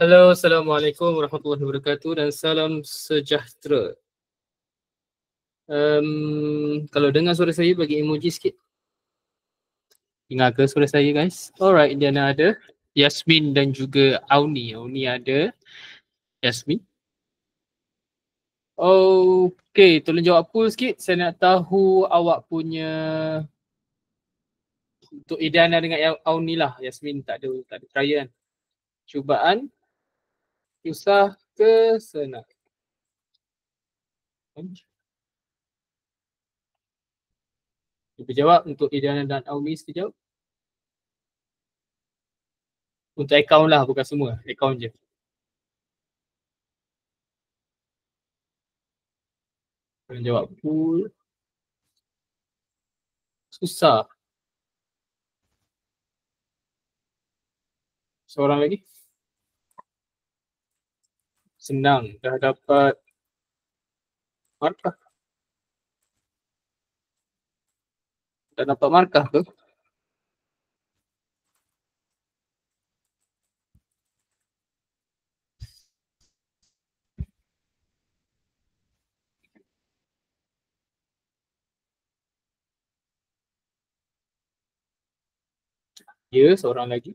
Halo, Assalamualaikum warahmatullahi wabarakatuh dan salam sejahtera. Kalau dengar suara saya bagi emoji sikit. Dengar ke suara saya guys? Alright, Diana ada. Yasmin dan juga Auni. Auni ada. Yasmin. Okay, tolong jawab full sikit. Saya nak tahu awak punya untuk Diana dengan Auni lah. Yasmin tak ada trial kan. Cubaan susah ke senang? Cuba jawab untuk Diana dan Auni sekejap. Untuk akaun lah, bukan semua. Akaun je. Tolong jawab full. Susah. Seorang lagi. Senang. Dah dapat markah. Dah dapat markah ke? Ya, seorang lagi.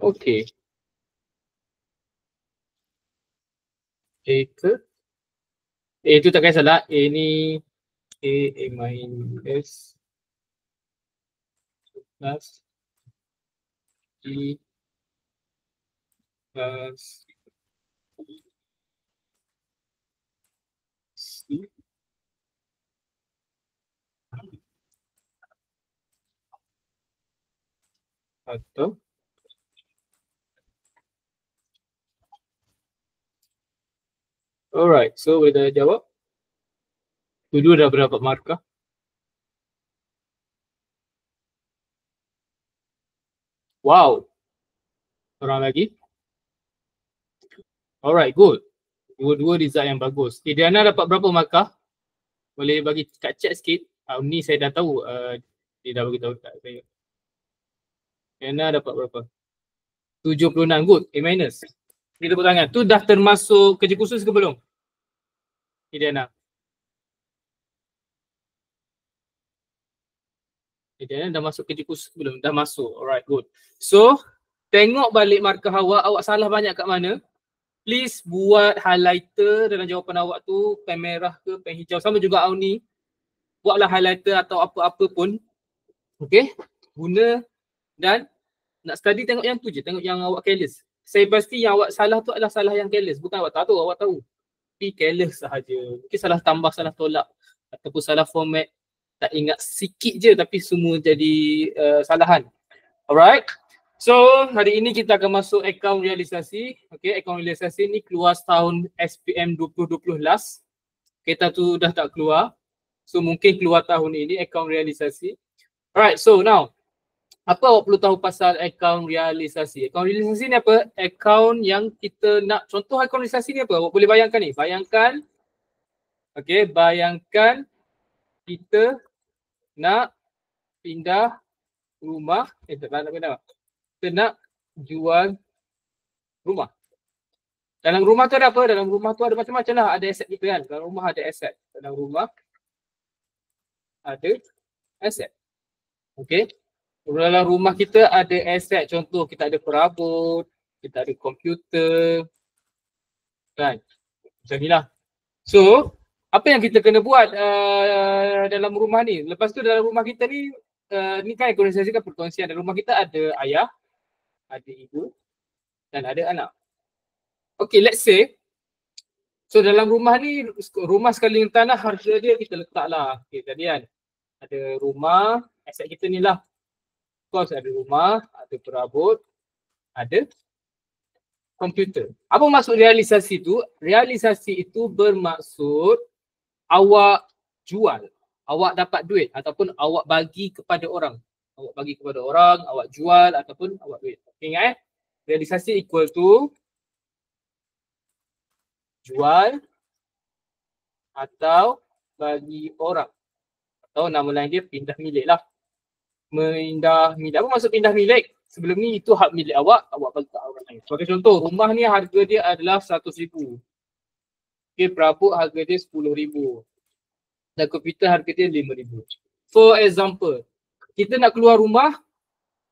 Okey. A ke? A tu tak kisahlah. A ni A minus plus E plus C atau alright, so boleh dah jawab. Dulu dah berapa markah? Wow. Orang lagi. Alright, good. Dua-dua result yang bagus. Okay, Diana dapat berapa markah? Boleh bagi kat chat sikit. Ni saya dah tahu. Dia dah bagi tahu kat saya. Diana dapat berapa? 76. Good. A minus. Kita tepuk tangan. Tu dah termasuk kerja khusus ke belum? Diana. Diana dah masuk kerja khusus ke belum? Dah masuk. Alright, good. So, tengok balik markah awak. Awak salah banyak kat mana? Please buat highlighter dalam jawapan awak tu. Pen merah ke, pen hijau. Sama juga Auni. Buatlah highlighter atau apa-apa pun. Okay? Guna dan nak study tengok yang tu je. Tengok yang awak careless. Saya pasti yang awak salah tu adalah salah yang careless. Bukan awak tak tahu, awak tahu. Tapi careless sahaja. Mungkin salah tambah, salah tolak. Ataupun salah format. Tak ingat sikit je tapi semua jadi salahan. Alright. So hari ini kita akan masuk akaun realisasi. Okay, akaun realisasi ni keluar tahun SPM 2020 last. Kita tu dah tak keluar. So mungkin keluar tahun ini akaun realisasi. Alright, so now apa awak perlu tahu pasal akaun realisasi? Akaun realisasi ni apa? Akaun yang kita nak, contoh akaun realisasi ni apa? Awak boleh bayangkan ni. Bayangkan, okay, bayangkan kita nak pindah rumah, tak nak pindah. Kita nak jual rumah. Dalam rumah tu ada apa? Dalam rumah tu ada macam-macam lah. Ada aset kita kan. Dalam rumah ada aset. Dalam rumah ada aset. Okay. Dalam rumah kita ada aset. Contoh kita ada perabot, kita ada komputer. Kan. Macam ni lah. So, apa yang kita kena buat dalam rumah ni? Lepas tu dalam rumah kita ni, ni kan organisasi kan perkongsian. Dalam rumah kita ada ayah, ada ibu dan ada anak. Okay, let's say, so dalam rumah ni, rumah sekeliling tanah harga dia kita letak lah. Okay, tadi kan, ada rumah, aset kita ni lah. Of course ada rumah, ada perabot, ada komputer. Apa maksud realisasi tu? Realisasi itu bermaksud awak jual, awak dapat duit ataupun awak bagi kepada orang. Awak bagi kepada orang, awak jual ataupun awak duit. Ingat realisasi equal to jual atau bagi orang. Atau nama lain dia pindah milik lah. Pindah milik. Apa maksud pindah milik? Sebelum ni itu hak milik awak bagi kat orang lain. Sebagai contoh, rumah ni harga dia adalah 100,000. Okay, perabot harga dia 10,000. Dan komputer harga dia 5,000. For example, kita nak keluar rumah,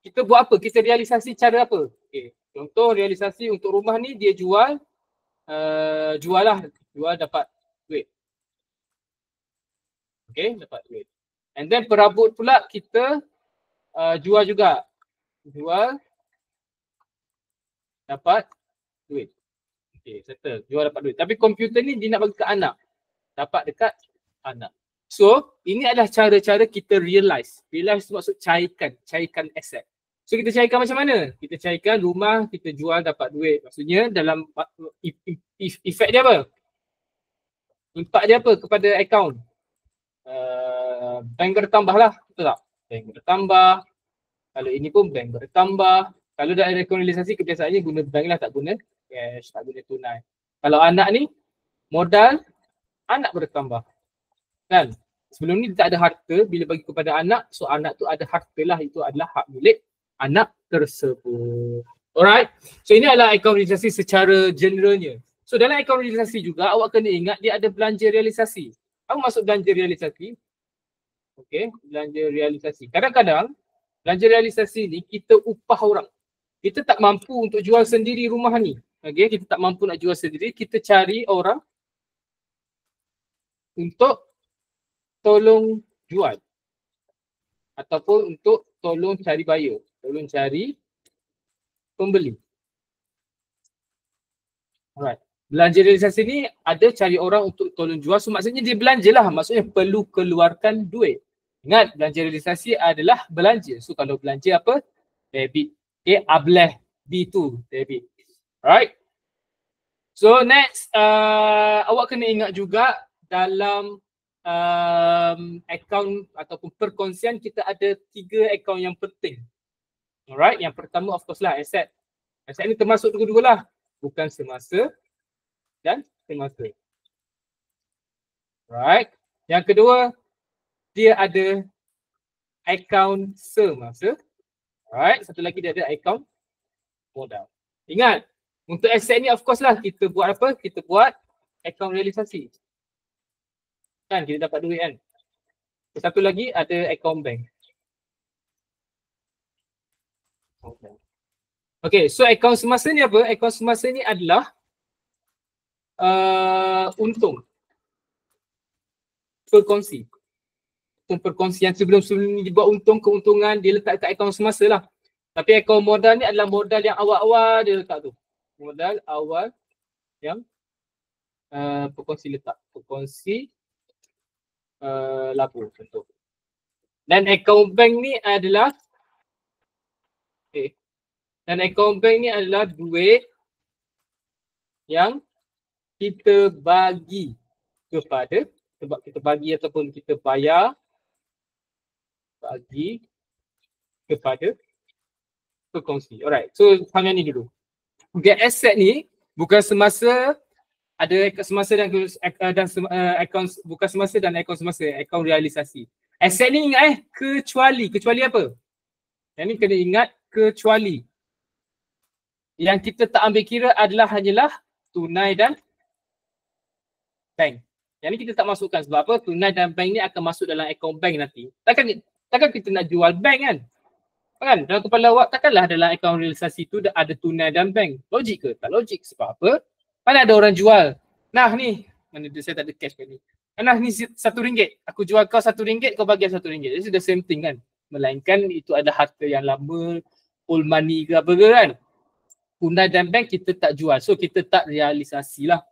kita buat apa? Kita realisasi cara apa? Okay. Contoh realisasi untuk rumah ni dia jual dapat duit. Okay, dapat duit. And then perabot pula kita jual juga. Jual dapat duit. Okay, settle. Jual dapat duit. Tapi komputer ni dia nak bagi ke anak. Dapat dekat anak. So, ini adalah cara-cara kita realize. Realize tu maksud cairkan aset. So, kita cairkan macam mana? Kita cairkan rumah, kita jual dapat duit. Maksudnya dalam efek dia apa? Impak dia apa kepada akaun? Bank bertambah lah. Betul tak? Bank bertambah. Kalau ini pun bank bertambah. Kalau dah ada realisasi kebiasaannya guna bank lah, tak guna cash, tak guna tunai. Kalau anak ni, modal anak bertambah. Kan? Sebelum ni tak ada harta, bila bagi kepada anak, so anak tu ada harta lah, itu adalah hak milik anak tersebut. Alright? So ini adalah akaun realisasi secara generalnya. So dalam akaun realisasi juga, awak kena ingat dia ada belanja realisasi. Apa maksud belanja realisasi? Okay, belanja realisasi. Kadang-kadang, belanja realisasi ni kita upah orang. Kita tak mampu untuk jual sendiri rumah ni. Okay, kita tak mampu nak jual sendiri, kita cari orang untuk tolong jual. Ataupun untuk tolong cari buyer. Tolong cari pembeli. Alright. Belanja realisasi ni ada cari orang untuk tolong jual. So maksudnya dia belanja lah. Maksudnya perlu keluarkan duit. Ingat, belanja realisasi adalah belanja. So kalau belanja apa? Debit. Okay, ableh. B2, debit. Alright. So next, awak kena ingat juga dalam akaun ataupun perkongsian kita ada 3 akaun yang penting. Alright, yang pertama of course lah aset. Aset ni termasuk dua-dua lah. Bukan semasa dan semasa. Alright. Yang kedua, dia ada akaun semasa. Alright, satu lagi dia ada akaun modal. Ingat, untuk aset ni of course lah kita buat apa? Kita buat akaun realisasi. Kan kita dapat duit kan. Satu lagi ada akaun bank. Okay, so akaun semasa ni apa? Akaun semasa ni adalah untung. Perkongsi. Perkongsian sebelum ni dibuat untung, keuntungan dia letak kat akaun semasa lah. Tapi akaun modal ni adalah modal yang awal-awal dia letak tu. Modal awal yang perkongsi letak. Perkongsi labur contoh. Dan akaun bank ni adalah dan akaun bank ni adalah duit yang kita bagi kepada, sebab kita bagi ataupun kita bayar, bagi kepada perkongsi. Alright, so faham yang ni dulu. Okay, aset ni bukan semasa, ada semasa dan akaun bukan semasa dan akaun semasa, akaun realisasi. Aset ni ingat kecuali apa? Yang ni kena ingat kecuali. Yang kita tak ambil kira adalah hanyalah tunai dan bank. Yang ni kita tak masukkan sebab apa? Tunai dan bank ni akan masuk dalam akaun bank nanti. Takkan kita nak jual bank kan? Kan? Dalam kepala awak takkanlah dalam akaun realisasi tu ada tunai dan bank. Logik ke? Tak logik. Sebab apa? Mana ada orang jual? Nah ni, mana dia, saya tak ada cash kat ni. Nah ni RM1. Aku jual kau RM1, kau bagi RM1. It's the same thing kan? Melainkan itu ada harta yang lama, old money ke apa ke kan? Tunai dan bank kita tak jual. So kita tak realisasi lah.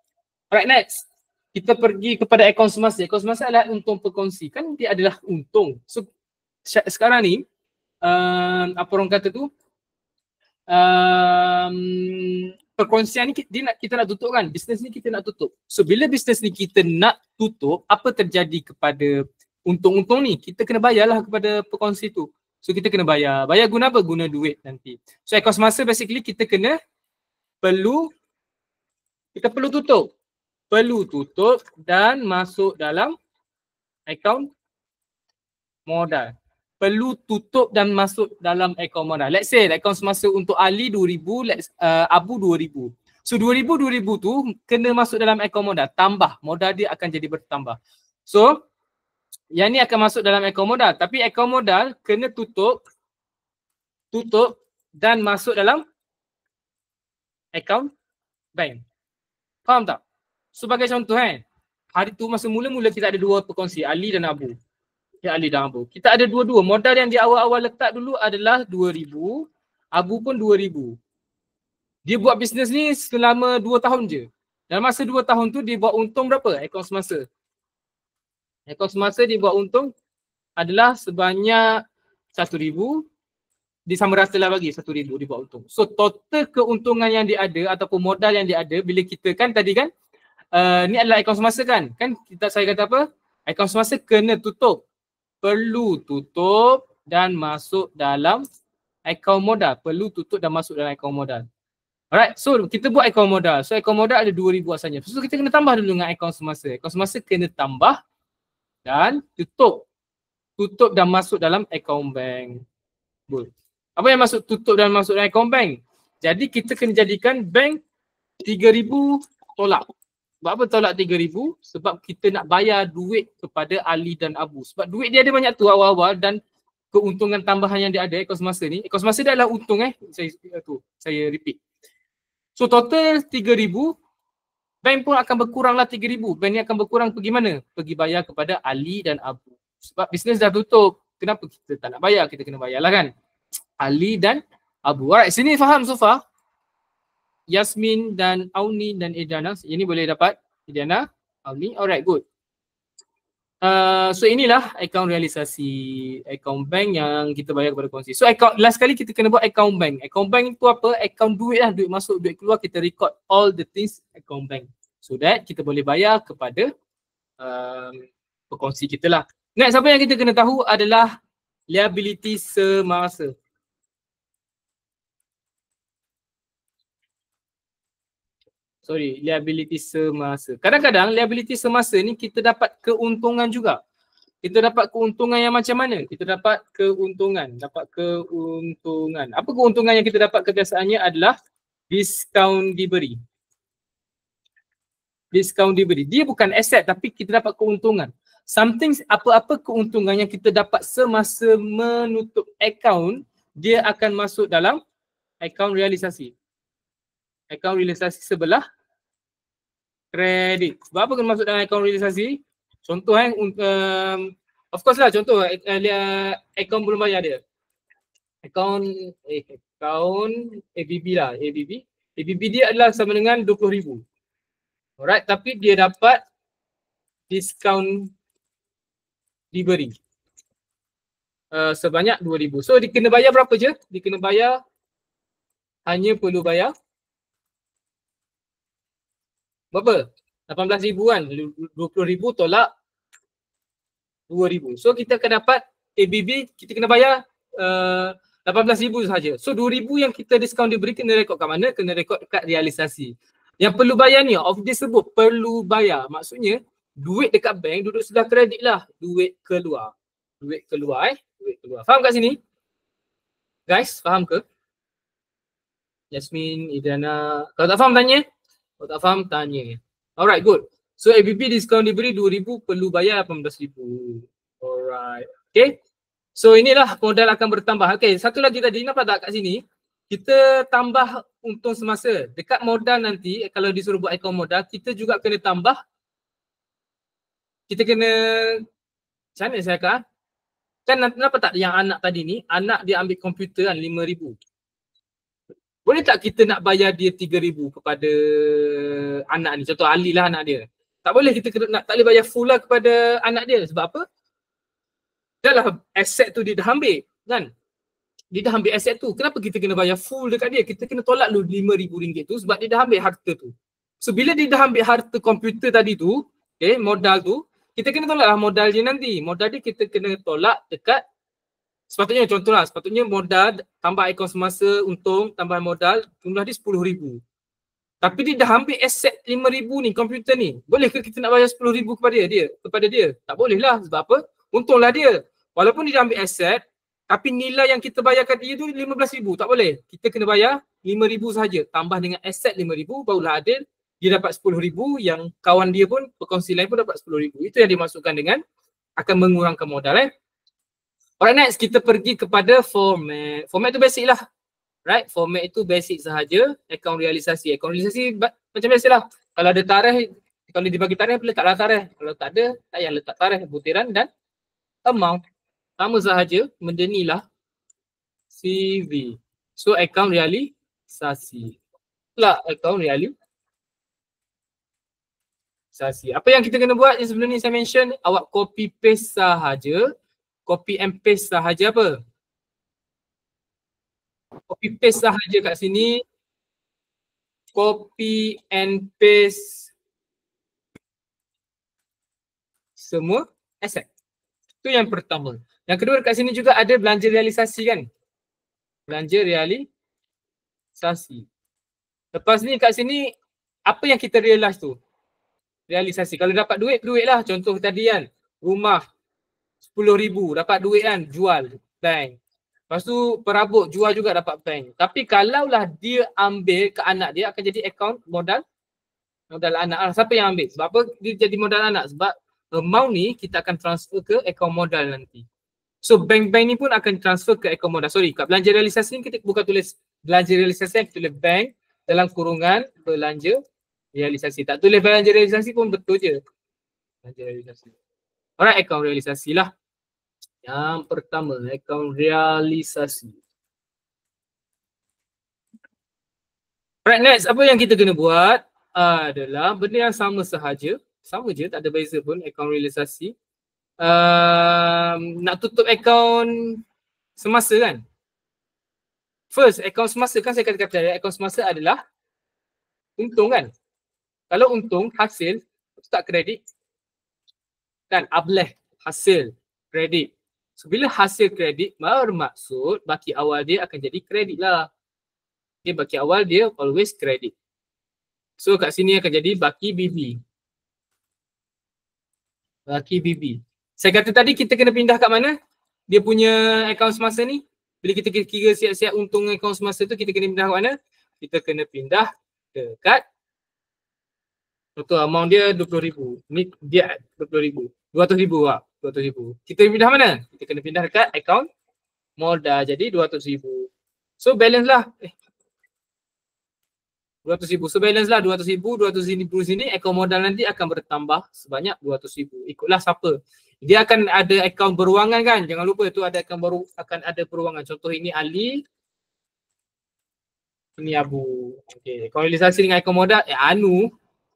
Alright, next. Kita pergi kepada akaun semasa. Akaun semasa adalah untung perkongsi. Kan dia adalah untung. So sekarang ni, apa orang kata tu, perkongsian ni kita nak tutup kan, bisnes ni kita nak tutup. So bila bisnes ni kita nak tutup, apa terjadi kepada untung-untung ni? Kita kena bayarlah kepada perkongsi tu. So kita kena bayar. Bayar guna apa? Guna duit nanti. So akaun semasa basically kita perlu tutup. Perlu tutup dan masuk dalam akaun modal. Perlu tutup dan masuk dalam akaun modal. Let's say akaun semasa untuk Ali 2,000, Abu 2,000. So 2,000 tu kena masuk dalam akaun modal. Tambah, modal dia akan jadi bertambah. So yang ni akan masuk dalam akaun modal. Tapi akaun modal kena tutup dan masuk dalam akaun bank. Faham tak? Sebagai contoh hari tu masa mula-mula kita ada dua perkongsi, Ali dan Abu. Ali dan Abu. Kita ada dua-dua. Modal yang di awal-awal letak dulu adalah 2,000. Abu pun 2,000. Dia buat bisnes ni selama 2 tahun je. Dalam masa 2 tahun tu dia buat untung berapa? Akaun semasa. Akaun semasa dia buat untung adalah sebanyak 1,000. Dia sama rasa lah bagi 1,000 dia buat untung. So total keuntungan yang dia ada ataupun modal yang dia ada bila kita kan tadi kan ni adalah akaun semasa kan? Kan saya kata apa? Akaun semasa kena tutup. Perlu tutup dan masuk dalam akaun modal. Perlu tutup dan masuk dalam akaun modal. Alright, so kita buat akaun modal. So akaun modal ada 2,000 asalnya. So kita kena tambah dulu dengan akaun semasa. Akaun semasa kena tambah dan tutup. Tutup dan masuk dalam akaun bank. Good. Apa yang masuk tutup dan masuk dalam akaun bank? Jadi kita kena jadikan bank 3,000 tolak. Sebab apa tolak 3,000? Sebab kita nak bayar duit kepada Ali dan Abu. Sebab duit dia ada banyak tu awal-awal dan keuntungan tambahan yang dia ada akaun semasa ni. Akaun semasa dia adalah untung saya repeat. So total 3,000, bank pun akan berkuranglah 3,000. Bank ni akan berkurang pergi mana? Pergi bayar kepada Ali dan Abu. Sebab bisnes dah tutup. Kenapa kita tak nak bayar? Kita kena bayarlah kan? Ali dan Abu. Alright, sini faham so far? Yasmin dan Auni dan Edana. Ini boleh dapat Edana, Auni. Alright, good. So inilah akaun realisasi akaun bank yang kita bayar kepada kongsi. So last kali kita kena buat akaun bank. Akaun bank itu apa? Akaun duit lah, duit masuk, duit keluar, kita record all the things akaun bank. So that kita boleh bayar kepada pekongsi kita lah. Next, apa yang kita kena tahu adalah liability semasa. Liability semasa. Kadang-kadang liability semasa ni kita dapat keuntungan juga. Kita dapat keuntungan yang macam mana? Kita dapat keuntungan. Apa keuntungan yang kita dapat kebiasaannya adalah diskaun diberi. Diskaun diberi. Dia bukan aset tapi kita dapat keuntungan. Apa-apa keuntungan yang kita dapat semasa menutup akaun, dia akan masuk dalam akaun realisasi. Akaun realisasi sebelah kredit. Sebab apa kena masuk dalam akaun realisasi? Contoh of course lah contoh akaun belum bayar dia. Akaun ABB lah, ABB dia adalah sama dengan 20,000. Alright, tapi dia dapat diskaun diberi sebanyak 2,000. So dia kena bayar berapa je? Dia kena bayar, hanya perlu bayar berapa? 18,000 kan? 20,000 tolak 2,000. So kita akan dapat ABB, kita kena bayar 18,000 sahaja. So 2,000 yang kita diskaun diberi kena rekod kat mana? Kena rekod kat realisasi. Yang perlu bayar ni, dia sebut perlu bayar. Maksudnya duit dekat bank duduk sebelah kredit lah. Duit keluar. Duit keluar. Faham kat sini? Guys, faham ke? Yasmin, Idana. Kalau tak faham tanya. Kalau tak faham tanya. Alright, good. So ABB diskaun diberi 2,000, perlu bayar 18,000. Alright. Okay. So inilah modal akan bertambah. Okay, satu lagi tadi nampak tak kat sini? Kita tambah untung semasa. Dekat modal nanti kalau disuruh buat akaun modal, kita juga kena tambah. Kita kena, macam mana saya kata? Kan kenapa tak yang anak tadi ni, anak dia ambil komputer kan 5,000. Boleh tak kita nak bayar dia 3,000 kepada anak ni? Contoh Ali lah anak dia. Tak boleh, kita tak boleh bayar full lah kepada anak dia. Sebab apa? Dah lah aset tu dia dah ambil kan? Dia dah ambil aset tu. Kenapa kita kena bayar full dekat dia? Kita kena tolak dulu RM5,000 tu sebab dia dah ambil harta tu. So bila dia dah ambil harta komputer tadi tu, okay, modal tu, kita kena tolak lah modal dia nanti. Modal dia kita kena tolak dekat, sepatutnya contohlah, sepatutnya modal tambah akaun semasa untung, tambah modal, jumlah dia RM10,000. Tapi dia dah ambil aset RM5,000 ni, komputer ni. Boleh ke kita nak bayar RM10,000 kepada dia? Tak boleh lah. Sebab apa? Untunglah dia. Walaupun dia ambil aset, tapi nilai yang kita bayarkan dia tu 15,000. Tak boleh. Kita kena bayar 5,000 sahaja. Tambah dengan aset 5,000 barulah adil. Dia dapat 10,000, yang kawan dia pun, berkongsi lain pun dapat 10,000. Itu yang dimaksudkan dengan akan mengurangkan modal. Alright, next kita pergi kepada format. Format tu basic lah. Right, format itu basic sahaja. Akaun realisasi. Akaun realisasi macam biasa lah. Kalau ada tarikh, kalau dibagi tarikh, letaklah tarikh. Kalau tak ada, tak payah letak tarikh, butiran dan amount. Sama sahaja, benda ni lah CV. So, akaun realisasi. Itulah akaun realisasi. Apa yang kita kena buat yang sebelum ni saya mention, awak copy paste sahaja. Copy and paste sahaja apa? Copy paste sahaja kat sini. Copy and paste semua aset. Itu yang pertama. Yang kedua kat sini juga ada belanja realisasi kan? Belanja realisasi. Lepas ni kat sini apa yang kita realise tu? Realisasi. Kalau dapat duit, duit lah. Contoh tadi kan, rumah 10,000 dapat duit kan, jual bank. Lepas tu perabot jual juga dapat bank. Tapi kalaulah dia ambil ke anak dia, akan jadi akaun modal anak lah. Siapa yang ambil? Sebab apa dia jadi modal anak? Sebab amount ni kita akan transfer ke akaun modal nanti. So bank-bank ni pun akan transfer ke akaun modal. Sorry, kat belanja realisasi ni kita bukan tulis belanja realisasi, kita tulis bank dalam kurungan belanja realisasi. Tak tulis belanja realisasi pun betul je. Belanja realisasi. Alright, akaun realisasi lah. Yang pertama, akaun realisasi. Alright, next. Apa yang kita kena buat adalah benda yang sama sahaja. Sama je, tak ada beza pun akaun realisasi. Nak tutup akaun semasa kan? First, akaun semasa kan saya kata akaun semasa adalah untung kan? Kalau untung, hasil, tak kredit kan? Ableh, hasil, kredit. So bila hasil kredit, bermaksud baki awal dia akan jadi kredit lah. Okay, baki awal dia always kredit. So kat sini akan jadi baki BB. Baki BB. Saya kata tadi kita kena pindah kat mana? Dia punya akaun semasa ni. Bila kita kira siap-siap untung akaun semasa tu, kita kena pindah kat mana? Kita kena pindah dekat, contoh amount dia 20,000. Ni dia 20,000. 200,000 lah. 200,000. Kita pindah mana? Kita kena pindah dekat akaun modal. Jadi 200,000. So balance lah. 200,000. So balance lah 200,000. 200,000 sini akaun modal nanti akan bertambah sebanyak 200,000. Ikutlah siapa. Dia akan ada akaun beruangan kan. Jangan lupa tu ada akaun baru, akan ada beruangan. Contoh ini Ali. Ini Abu. Okay. Akaun realisasi dengan akaun modal. Anu.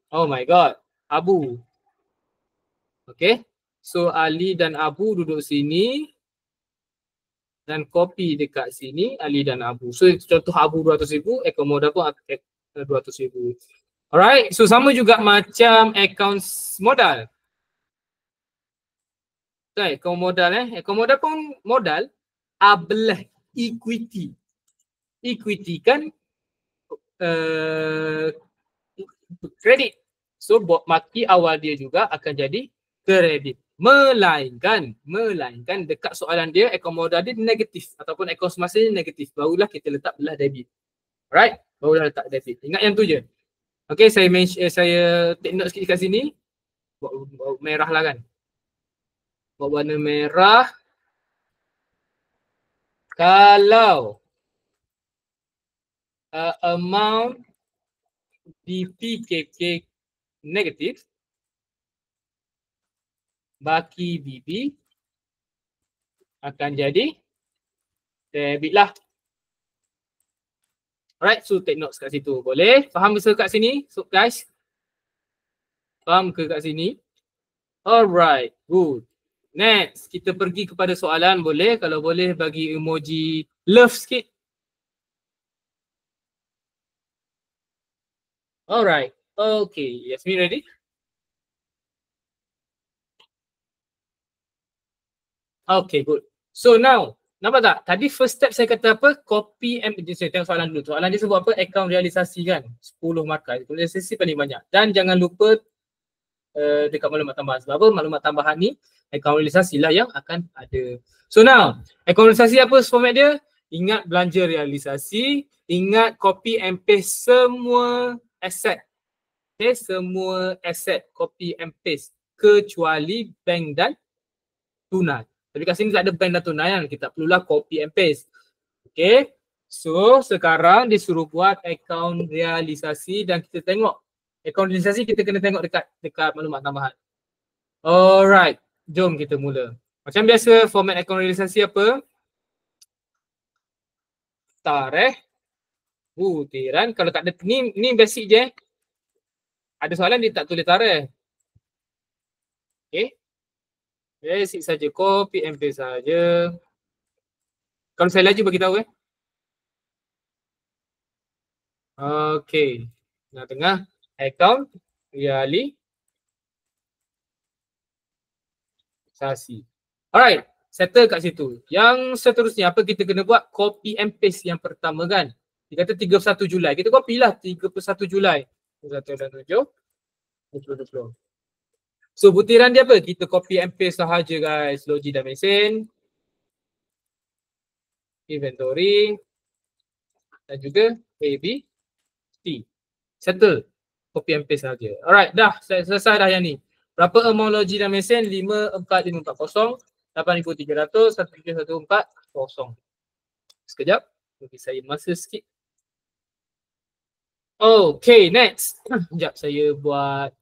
Oh my god. Abu. Okay. So Ali dan Abu duduk sini. Dan copy dekat sini Ali dan Abu. So contoh Abu 200,000. Akaun modal pun 200,000. Alright. So sama juga macam akaun modal. Right, akaun modal akaun modal pun modal abelah equity. Equity kan kredit. So maki awal dia juga akan jadi kredit. Melainkan dekat soalan dia akaun modal dia negatif ataupun akaun semasa dia negatif. Barulah kita letak belah debit. Alright? Barulah letak debit. Ingat yang tu je. Okay, saya take note sikit kat sini. Buat merah lah kan. Buat warna merah. Kalau amount DPKK negatif, baki BB akan jadi debit lah. Alright, so take notes kat situ. Boleh? Faham ke kat sini? So guys, faham ke kat sini? Alright, good. Next, kita pergi kepada soalan. Boleh? Kalau boleh bagi emoji love sikit. Alright, okay. Yasmin ready? Okay, good. So now, nampak tak? Tadi first step saya kata apa? Copy and saya tengok soalan dulu. Soalan dia sebut apa? Akaun realisasi kan? 10 markah. Realisasi paling banyak. Dan jangan lupa dekat maklumat tambahan. Sebab apa? Maklumat tambahan ni akaun realisasi lah yang akan ada. So now, akaun realisasi apa format dia? Ingat belanja realisasi, ingat copy and paste semua aset. Okay, semua aset copy and paste kecuali bank dan tunai. Tapi kat sini tak ada bank dan tunai kan, kita perlulah copy and paste. Okay, so sekarang disuruh buat akaun realisasi dan kita tengok akaun realisasi kita kena tengok dekat maklumat tambahan. Alright, jom kita mula. Macam biasa format akaun realisasi apa? Tarikh, butiran. Kalau tak ada ni basic je. Ada soalan dia tak tulis tarikh. Okay. Basic saja, copy and paste saja. Kalau saya laju bagi tahu Okay. Tengah akaun realisasi. Alright, settle kat situ. Yang seterusnya apa kita kena buat? Copy and paste yang pertama kan. Dia kata 31 Julai. Kita copy lah 31 Julai. 1.7. So butiran dia apa? Kita copy and paste sahaja guys. Logi dan mesin. Inventory. Dan juga ABC. Settle. Copy and paste sahaja. Alright, dah selesai dah yang ni. Berapa amount logi dan mesin? 54540, 8300, 13140. Sekejap. Bagi saya masa sikit. Okay, next. Sekejap saya buat.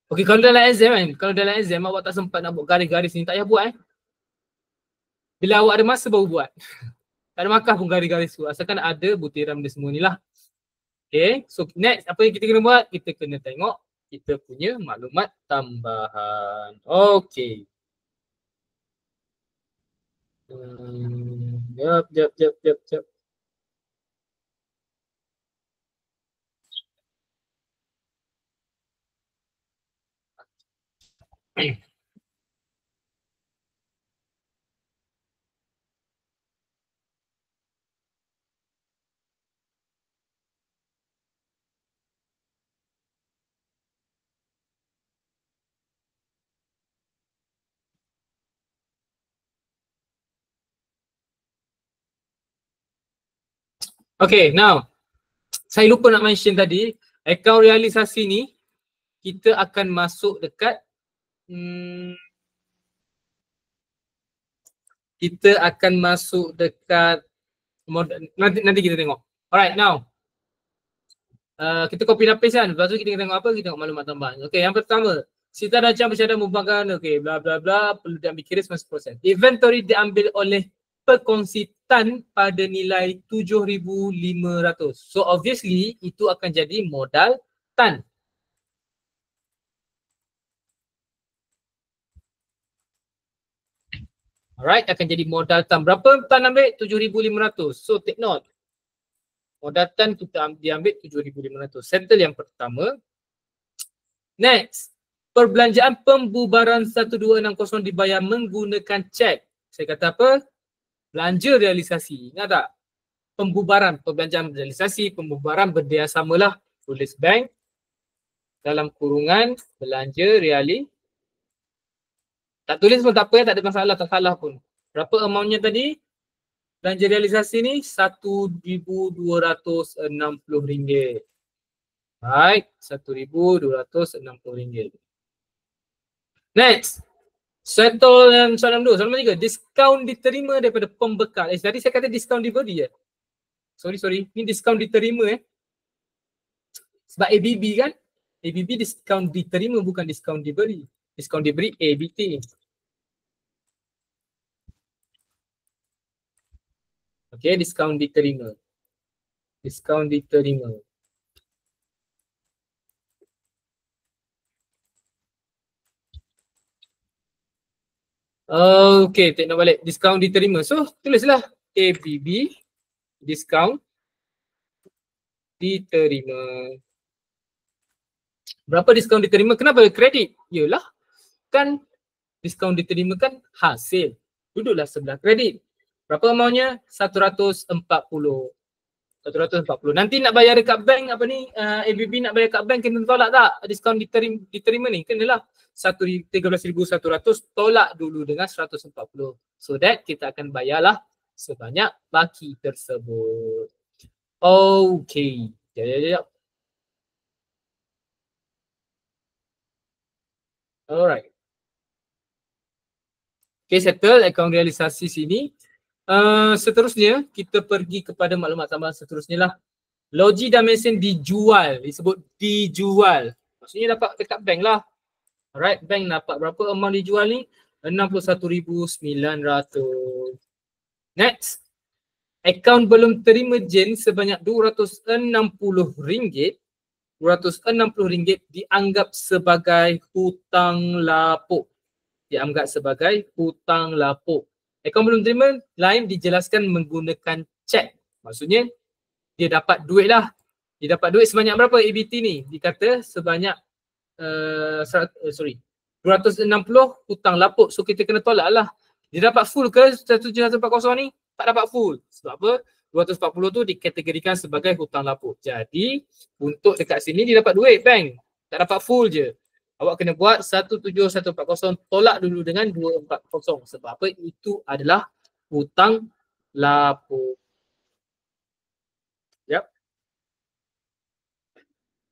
Okay, kalau dalam exam kan, kalau dalam exam awak tak sempat nak buat garis-garis ni, tak payah buat Bila awak ada masa baru buat. Tak ada makan pun garis-garis tu, asalkan ada butiran dia semua ni lah. Okay, so next apa yang kita kena buat? Kita kena tengok kita punya maklumat tambahan. Okay. Jap. Okay, now saya lupa nak mention tadi, akaun realisasi ni kita akan masuk dekat nanti kita tengok. Alright, now kita copy dan paste kan. Lepas tu kita tengok apa? Kita tengok maklumat tambahan. Okay, yang pertama, sita rancang bersyada merupakan bla bla bla, perlu diambil kira semasa proses. Inventory diambil oleh perkongsitan pada nilai 7,500. So obviously itu akan jadi modal tan. Alright, akan jadi modal tan. Berapa tan ambil? 7,500. So take note. Modal tan kita diambil 7,500. Settle yang pertama. Next, perbelanjaan pembubaran 1260 dibayar menggunakan cek. Saya kata apa? Belanja realisasi. Ingat tak? Pembubaran, perbelanjaan realisasi, pembubaran berdaya samalah. Tulis bank dalam kurungan belanja realisasi. Tak tulis pun tak apa, tak ada masalah, tak salah pun. Berapa amountnya tadi? Belanja realisasi ni RM1,260. Right, RM1,260. Next. Settle yang soalan 2. Soalan 3. Diskaun diterima daripada pembekal. Tadi saya kata diskaun diberi Sorry. Ni diskaun diterima Sebab ABB kan? ABB diskaun diterima bukan diskaun diberi. Diskaun diberi ABT. Okay, diskaun diterima. Diskaun diterima. Okay, tengok balik. Diskaun diterima. So, tulislah ABB diskaun diterima. Berapa diskaun diterima? Kenapa kredit? Yalah, kan diskaun diterima kan hasil. Duduklah sebelah kredit. Berapa amountnya? 140. 140. Nanti nak bayar dekat bank apa ni, ABB nak bayar dekat bank kena tolak tak? Diskaun diterima ni, kenalah 13,100 tolak dulu dengan 140. So that kita akan bayarlah sebanyak baki tersebut. Okay. Sekejap. Alright. Okay, settle akaun realisasi sini. Seterusnya kita pergi kepada maklumat tambahan seterusnya lah. Logi dan mesin dijual, disebut dijual. Maksudnya dapat dekat bank lah. Alright, bank dapat berapa amount dijual ni? 61,900. Next. Akaun belum terima jen sebanyak RM260. RM260 dianggap sebagai hutang lapuk. Dianggap sebagai hutang lapuk. Akaun belum terima lain dijelaskan menggunakan cek. Maksudnya dia dapat duit lah. Dia dapat duit sebanyak berapa EBT ni? Dikata sebanyak 260 hutang lapuk. So kita kena tolak lah. Dia dapat full ke 17140 ni? Tak dapat full. Sebab apa? 240 tu dikategorikan sebagai hutang lapuk. Jadi untuk dekat sini dia dapat duit bank. Tak dapat full je. Awak kena buat 17140 tolak dulu dengan 240. Sebab apa? Itu adalah hutang lapuk. Yap.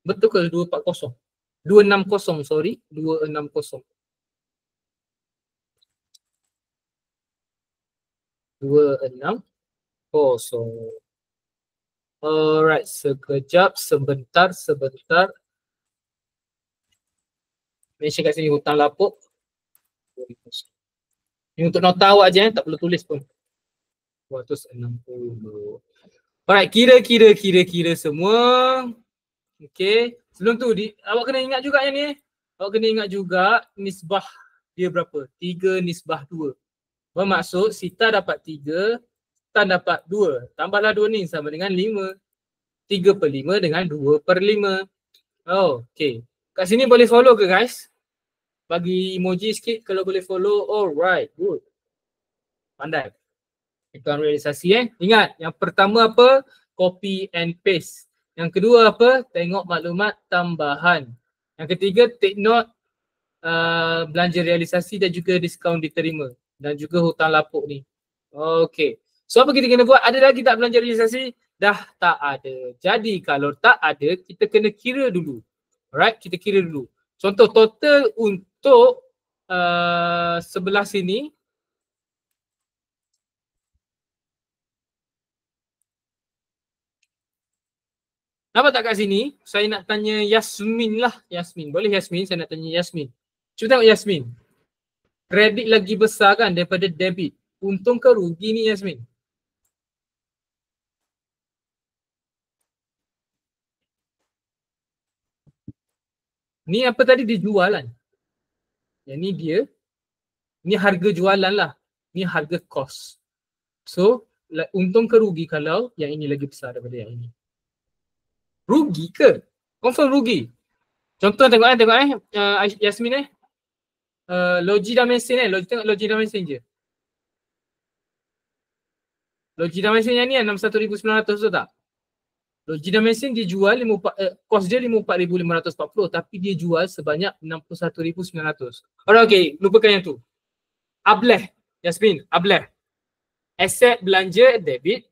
Betul ke 240? 260 sorry. 260. 260. Alright, sekejap, sebentar. Mention kat sini hutang lapuk. Ini untuk nota awak je, tak perlu tulis pun. 260. Alright, kira semua. Okay. Sebelum tu, awak kena ingat juga yang ni. Awak kena ingat juga nisbah dia berapa? 3 nisbah 2. Bermaksud Sita dapat 3, Tan dapat 2. Tambahlah 2 ni sama dengan 5. 3/5 dengan 2/5. Oh, okay. Kat sini boleh follow ke guys? Bagi emoji sikit kalau boleh follow. Alright, good. Pandai. Akaun realisasi Ingat, yang pertama apa? Copy and paste. Yang kedua apa? Tengok maklumat tambahan. Yang ketiga, take note belanja realisasi dan juga diskaun diterima. Dan juga hutang lapuk ni. Okay. So apa kita kena buat? Ada lagi tak belanja realisasi? Dah tak ada. Jadi kalau tak ada, kita kena kira dulu. Alright, kita kira dulu. Contoh total untuk sebelah sini. Nampak tak kat sini? Saya nak tanya Yasmin lah. Yasmin. Boleh Yasmin? Saya nak tanya Yasmin. Cuba tengok Yasmin. Kredit lagi besar kan daripada debit. Untung ke rugi ni Yasmin? Ni apa tadi dia jual kan? Yang ni dia. Ni harga jualan lah. Ni harga cost. So untung ke rugi kalau yang ini lagi besar daripada yang ini? Rugi ke? Confirm rugi. Contoh tengok Yasmin Logi dan mesin tengok Logi dan mesin je. Logi dan mesin yang ni 61,900 tu tak? Logi dan mesin dia jual kos dia 54,540 tapi dia jual sebanyak 61,900. Alright, okay, lupakan yang tu. Ableh, Yasmin, ableh. Aset belanja debit,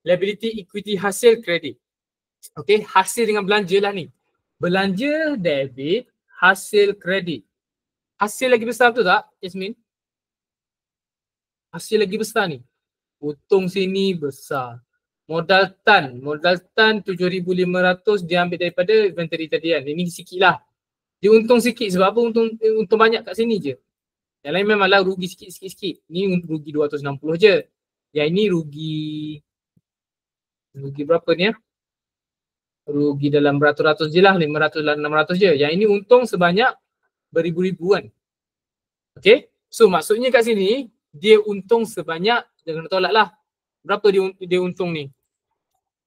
liability equity hasil kredit. Okay, hasil dengan belanja lah ni. Belanja debit, hasil kredit. Hasil lagi besar tu tak, Yasmin? Hasil lagi besar ni. Untung sini besar. Modal tan 7,500 dia ambil daripada inventory tadi kan. Ini sikit lah. Dia untung sikit sebab apa? Untung banyak kat sini je. Yang lain memanglah rugi sikit. Ni rugi 260 je. Yang ini rugi berapa ni ya? Rugi dalam beratus-ratus je lah, 500 dan 600 je. Yang ini untung sebanyak beribu-ribuan. Okay, so maksudnya kat sini dia untung sebanyak, jangan tolak lah. Berapa dia untung ni?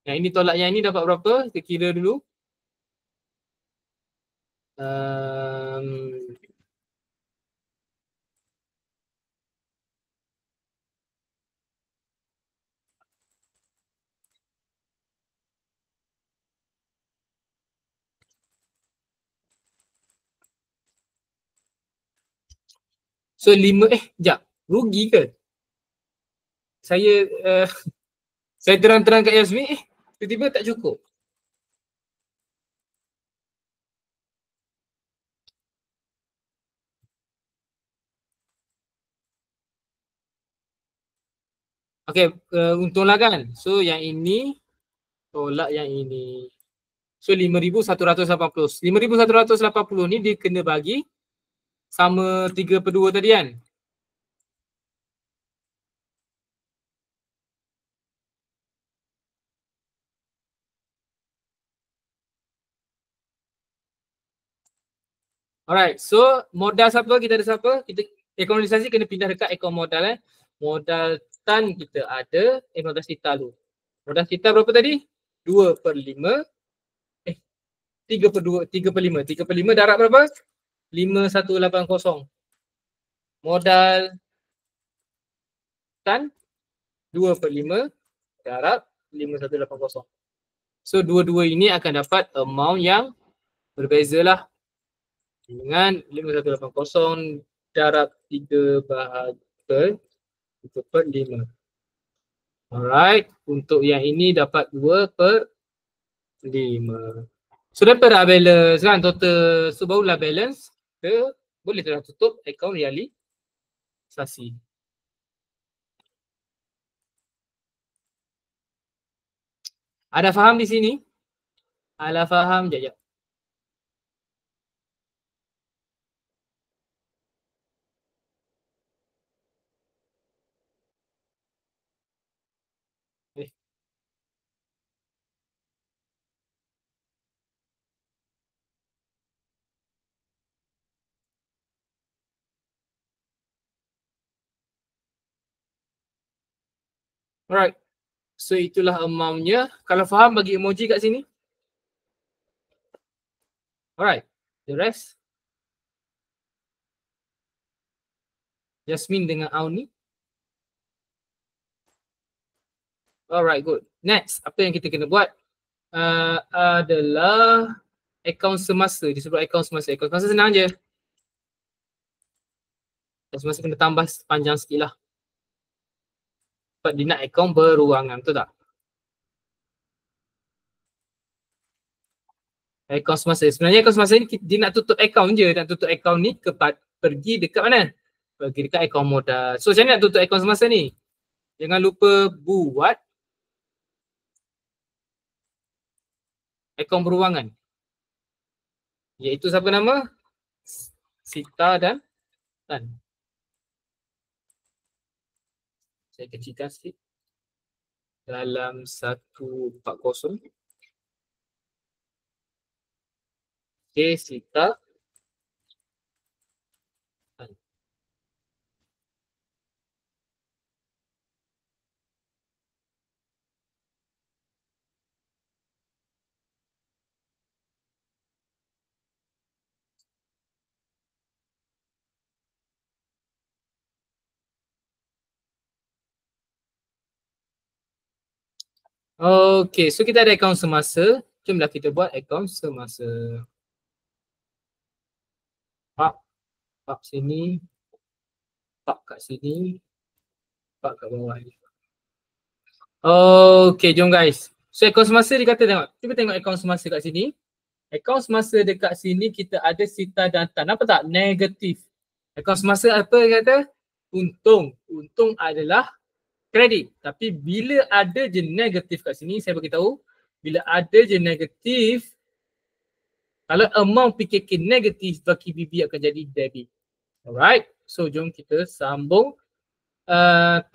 Yang ini tolak yang ini dapat berapa? Kita kira dulu. So 5, sekejap. Rugi ke? Saya saya terang-terang kat Yasmin, tiba-tiba tak cukup. Okay, untunglah kan. So yang ini tolak yang ini. So 5,180. 5,180 ni dia kena bagi sama 3/2 tadi kan. Alright, so modal siapa? Kita ada siapa? Kita ekonomisasi kena pindah dekat ekon modal. Modal tan kita ada, modal sita dulu. Modal sita berapa tadi? 2/5. 3/2, 3/5. 3/5 darab berapa? 5,180. Modal tan 2/5 darab 5,180. So dua-dua ini akan dapat amount yang berbeza lah. Dengan 5,180 darab 3/3/5. Alright, untuk yang ini dapat 2/5. So dapat dah balance kan, total. So barulah balance ke boleh telah tutup akaun realisasi. Ada faham di sini? Ada faham? Sekejap. Alright. So itulah amountnya. Kalau faham bagi emoji kat sini. Alright. The rest. Yasmin dengan Auni. Alright, good. Next, apa yang kita kena buat adalah akaun semasa. Disebut akaun semasa. Akaun semasa senang je. Akaun semasa kena tambah panjang sikit lah. Sebab dia nak akaun beruangan, betul tak? Akaun semasa. Sebenarnya akaun semasa ni dia nak tutup akaun je. Nak tutup akaun ni pergi dekat mana? Pergi dekat akaun modal. So macam mana nak tutup akaun semasa ni? Jangan lupa buat akaun beruangan. Iaitu siapa nama? Sita dan Tan. Saya kecilkan sikit. Dalam 140. Okay, Sita. Tan. Okay, so kita ada akaun semasa. Jomlah kita buat akaun semasa. Pak sini. Pak kat sini. Pak kat bawah ni. Okay, jom guys. So akaun semasa dia kata tengok. Cuba tengok akaun semasa kat sini. Akaun semasa dekat sini kita ada Sita dan Tan. Nampak tak? Negatif. Akaun semasa apa dia kata? Untung. Untung adalah kredit. Tapi bila ada je negatif kat sini, saya beritahu, bila ada je negatif, kalau amount PKK negatif, baki BB akan jadi debit. Alright, so jom kita sambung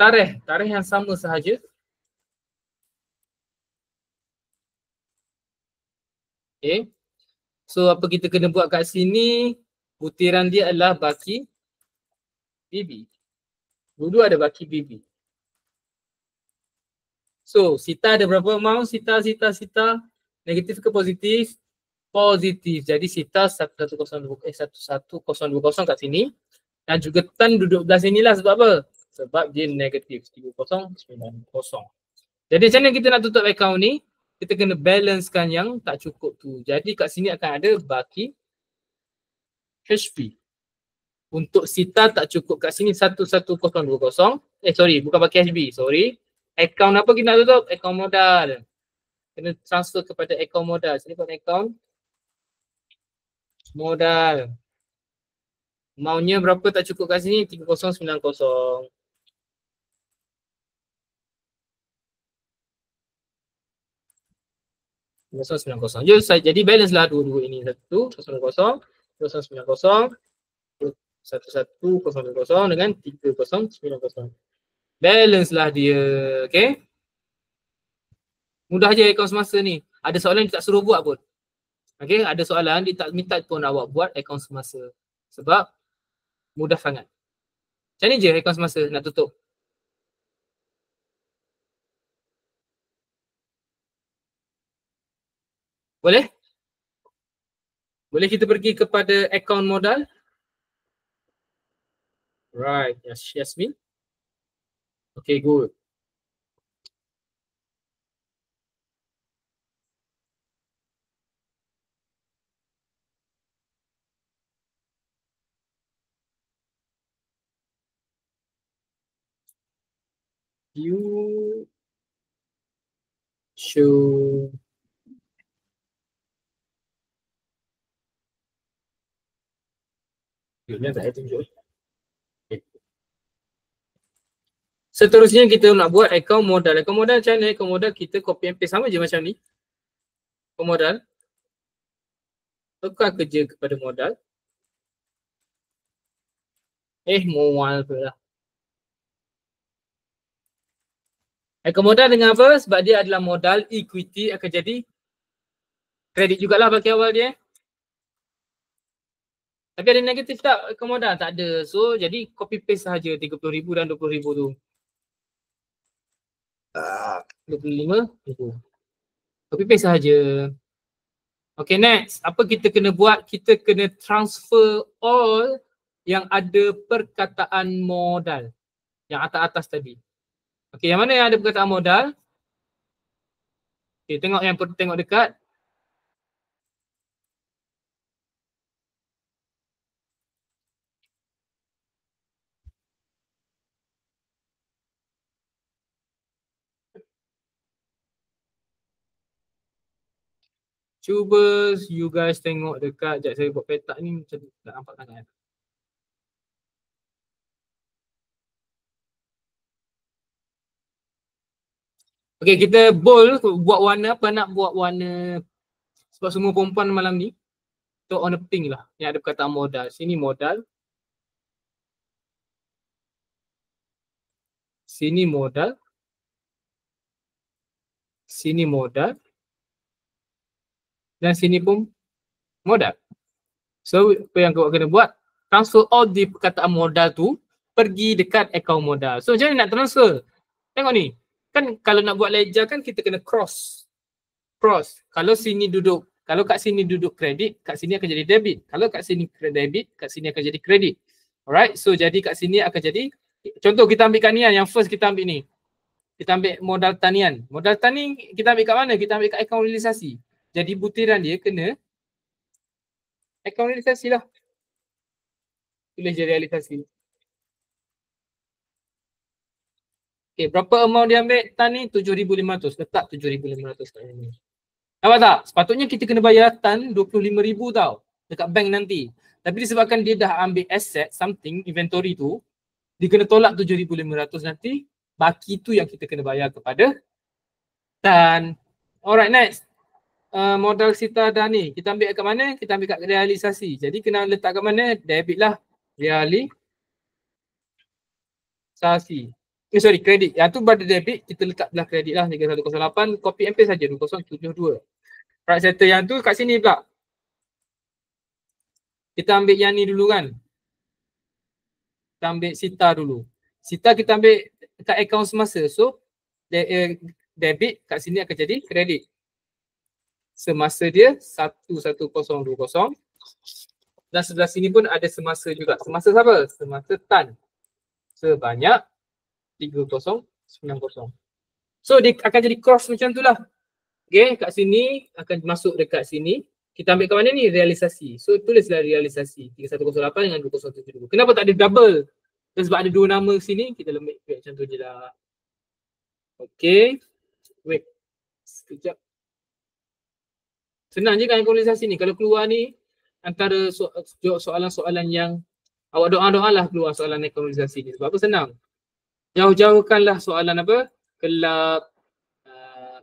tarikh yang sama sahaja. Okay, so apa kita kena buat kat sini, butiran dia adalah baki BB. Dulu ada baki BB. So, Sita ada berapa amount? Sita. Negatif ke positif? Positif. Jadi Sita 1120 kat sini. Dan juga Tan duduk belah sini lah. Sebab apa? Sebab dia negatif. 3090. Jadi macam mana kita nak tutup akaun ni? Kita kena balancekan yang tak cukup tu. Jadi kat sini akan ada baki HP. Untuk Sita tak cukup kat sini 11020. Sorry, bukan pakai HB, sorry. Account apa kita nak tutup? Account modal. Kena transfer kepada account modal. Sini pun account modal. Maunya berapa tak cukup kat sini? 3090. Jadi balance lah dua-dua ini. 110, 290, 1110 dengan 3090. Balance lah dia. Okay. Mudah je akaun semasa ni. Ada soalan dia tak suruh buat pun. Okay. Ada soalan dia tak minta pun awak buat akaun semasa. Sebab mudah sangat. Macam ni je akaun semasa nak tutup. Boleh? Boleh kita pergi kepada akaun modal? Right, yes, Yasmin. Okay, good. You show seterusnya kita nak buat akaun modal. Akaun modal macam mana? Akaun modal kita copy and paste sama je macam ni. Akaun modal. Tukar kerja kepada modal. Mual pula. Akaun modal dengan apa? Sebab dia adalah modal equity akan jadi kredit jugalah bagi awal dia. Tapi ada negatif tak akaun modal? Tak ada. So jadi copy paste sahaja 30,000 dan 20,000 tu. 25,000. Copy paste sahaja. Okay, next. Apa kita kena buat? Kita kena transfer all yang ada perkataan modal. Yang atas-atas tadi. Okay, yang mana yang ada perkataan modal? Okay, tengok dekat. Cuba you guys tengok dekat. Sekejap saya buat petak ni macam tak nampak sangat. Okay, kita bold buat warna apa nak buat warna. Sebab semua perempuan malam ni so on the pink lah yang ada perkataan modal. Sini modal. Sini modal. Sini modal. Dan sini pun modal. So apa yang kau kena buat? Transfer all di perkataan modal tu pergi dekat akaun modal. So macam mana nak transfer? Tengok ni. Kan kalau nak buat ledger kan kita kena cross. Kalau sini duduk, kalau kat sini duduk kredit, kat sini akan jadi debit. Kalau kat sini debit, kat sini akan jadi kredit. Alright, so jadi kat sini akan jadi, contoh kita ambil kat ni yang first kita ambil ni. Kita ambil modal tanian. Modal tani kita ambil kat mana? Kita ambil kat akaun realisasi. Jadi butiran dia kena akaun realisasi lah. Tulis je realisasi. Okay, berapa amount dia ambil tan ni? 7,500. Letak 7,500 kat sini. Nampak tak? Sepatutnya kita kena bayar tan 25,000 tau dekat bank nanti. Tapi disebabkan dia dah ambil asset something, inventory tu, dia kena tolak 7,500 nanti. Baki tu yang kita kena bayar kepada tan. Alright, next. Modal Sita dah ni. Kita ambil kat mana? Kita ambil kat realisasi. Jadi kena letak kat mana? Debit lah. Realisasi. Kredit. Yang tu pada debit, kita letak belah kredit lah. 3108, copy and paste saja 2072. Right, settle yang tu kat sini pula. Kita ambil yang ni dulu kan. Kita ambil Sita dulu. Sita kita ambil kat akaun semasa. So, debit kat sini akan jadi kredit. Semasa dia 11020. Dan sebelah sini pun ada semasa juga. Semasa siapa? Semasa tan. Sebanyak 3090. So dia akan jadi cross macam tu lah. Okay, kat sini akan masuk dekat sini. Kita ambil kat mana ni? Realisasi. So tulislah realisasi 3108 dengan 2072. Kenapa tak ada double? Sebab ada dua nama sini, kita lembik macam tu je lah. Okay. Wait. Sekejap. Senang je kan aktualisasi ni. Kalau keluar ni antara soalan-soalan yang awak doa-doa lah keluar soalan aktualisasi ni. Sebab apa? Senang. Jauh-jauhkanlah soalan apa? Kelab.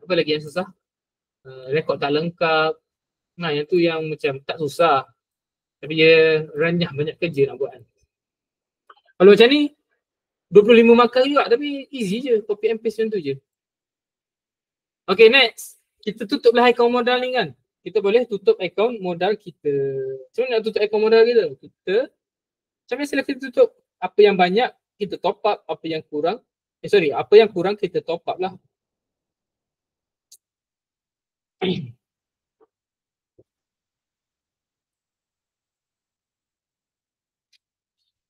Apa lagi yang susah? Rekod tak lengkap. Nah, yang tu yang macam tak susah. Tapi dia renyah banyak kerja nak buat kan. Kalau macam ni 25 markah juga tapi easy je. Copy and paste macam tu je. Okay, next. Kita tutuplah akaun modal ni kan. Kita boleh tutup akaun modal kita. Macam mana nak tutup akaun modal kita? Kita macam biasalah kita tutup. Apa yang banyak kita top up, apa yang kurang. Apa yang kurang kita top up lah.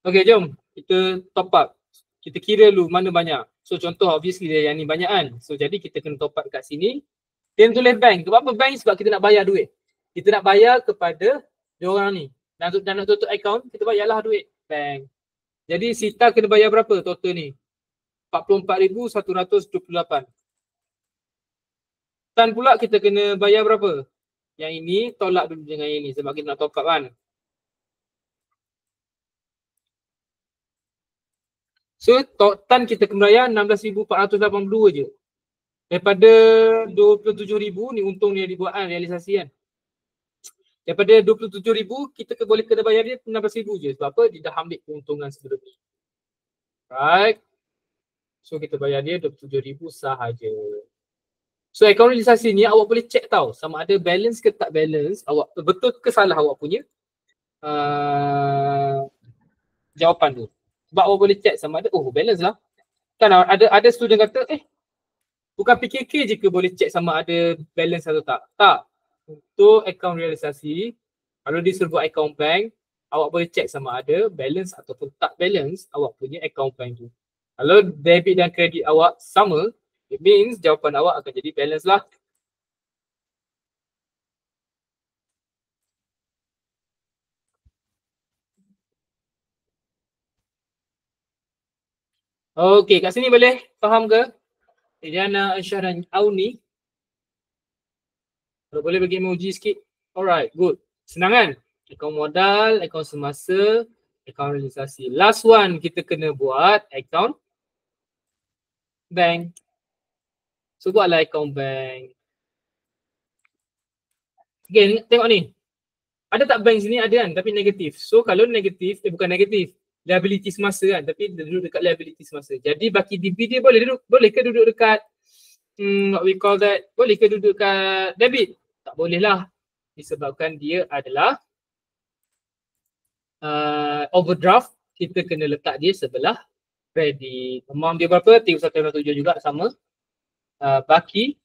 Okay, jom kita top up. Kita kira dulu mana banyak. So contoh obviously dia yang ni banyak kan. So jadi kita kena top up kat sini. Dia tulis bank. Kenapa bank? Sebab kita nak bayar duit. Kita nak bayar kepada diorang ni. Dan nak tutup account, kita bayarlah duit bank. Jadi Sita kena bayar berapa total ni? 44,128. Tan pula kita kena bayar berapa? Yang ini tolak dulu dengan yang ini sebab kita nak top up kan. So Tan kita kena bayar 16,482 je. Daripada 27,000 ni untung dia dibuat kan, realisasi kan. Daripada 27,000 kita boleh kena bayar dia 16,000 je. Sebab apa? Dia dah ambil keuntungan sebelum ni. Right. So kita bayar dia 27,000 sahaja. So akaun realisasi ni awak boleh check tau sama ada balance ke tak balance. Awak betul ke salah awak punya jawapan tu. Sebab awak boleh check sama ada balance lah. Kan ada student kata bukan PKK je ke boleh check sama ada balance atau tak. Tak. Untuk akaun realisasi kalau disuruh buat akaun bank awak boleh check sama ada balance ataupun tak balance awak punya akaun bank tu. Kalau debit dan kredit awak sama, it means jawapan awak akan jadi balance lah. Okay, kat sini boleh faham ke? Diana, Ansyah dan Auni. Kalau boleh bagi emoji sikit. Alright, good. Senang kan? Akaun modal, akaun semasa, akaun realisasi. Last one kita kena buat akaun bank. So buatlah akaun bank. Okay, tengok ni. Ada tak bank sini? Ada kan? Tapi negatif. So kalau negatif, bukan negatif. Liability semasa kan, tapi dia duduk dekat liability semasa. Jadi baki DB dia boleh ke duduk dekat what we call that, boleh ke duduk dekat debit? Tak boleh lah. Disebabkan dia adalah overdraft, kita kena letak dia sebelah kredit. Amount dia berapa? 3107 juga sama. Baki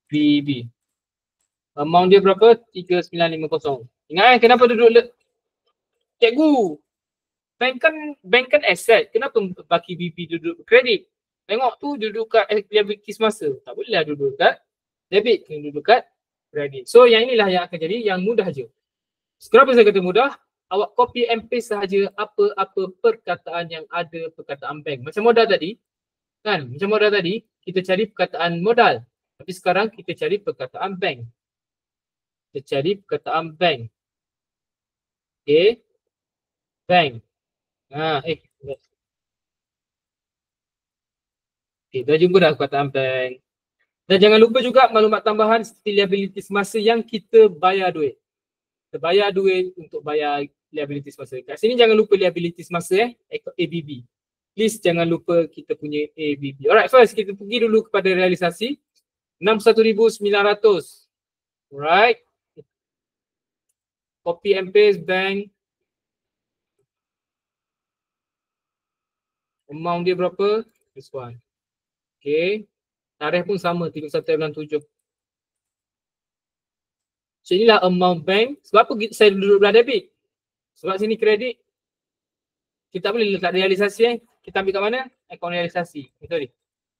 BB. Amount dia berapa? 3950. Ingat kan kenapa duduk cikgu? Bank kan aset. Kenapa baki BP duduk kredit? Tengok tu duduk kat liability semasa. Tak boleh lah duduk kat debit. Kena duduk kat kredit. So yang inilah yang akan jadi yang mudah je. Kenapa saya kata mudah? Awak copy and paste sahaja apa-apa perkataan yang ada perkataan bank. Macam modal tadi. Kan? Macam modal tadi. Kita cari perkataan modal. Tapi sekarang kita cari perkataan bank. Kita cari perkataan bank. Okay. Bank. Okay, dah jumpa dah perkataan bank. Dan jangan lupa juga maklumat tambahan seperti liability semasa yang kita bayar duit. Kita bayar duit untuk bayar liability semasa. Kat sini jangan lupa liability semasa ABB. Please jangan lupa kita punya ABB. Alright, first kita pergi dulu kepada realisasi 61,900. Alright. Copy and paste bank. Amount dia berapa? This one. Okay. Tarikh pun sama, 31.7. So inilah amount bank. Sebab apa saya duduk belah debit? Sebab sini kredit. Kita tak boleh letak realisasi Kita ambil kat mana? Akaun realisasi. Betul ni?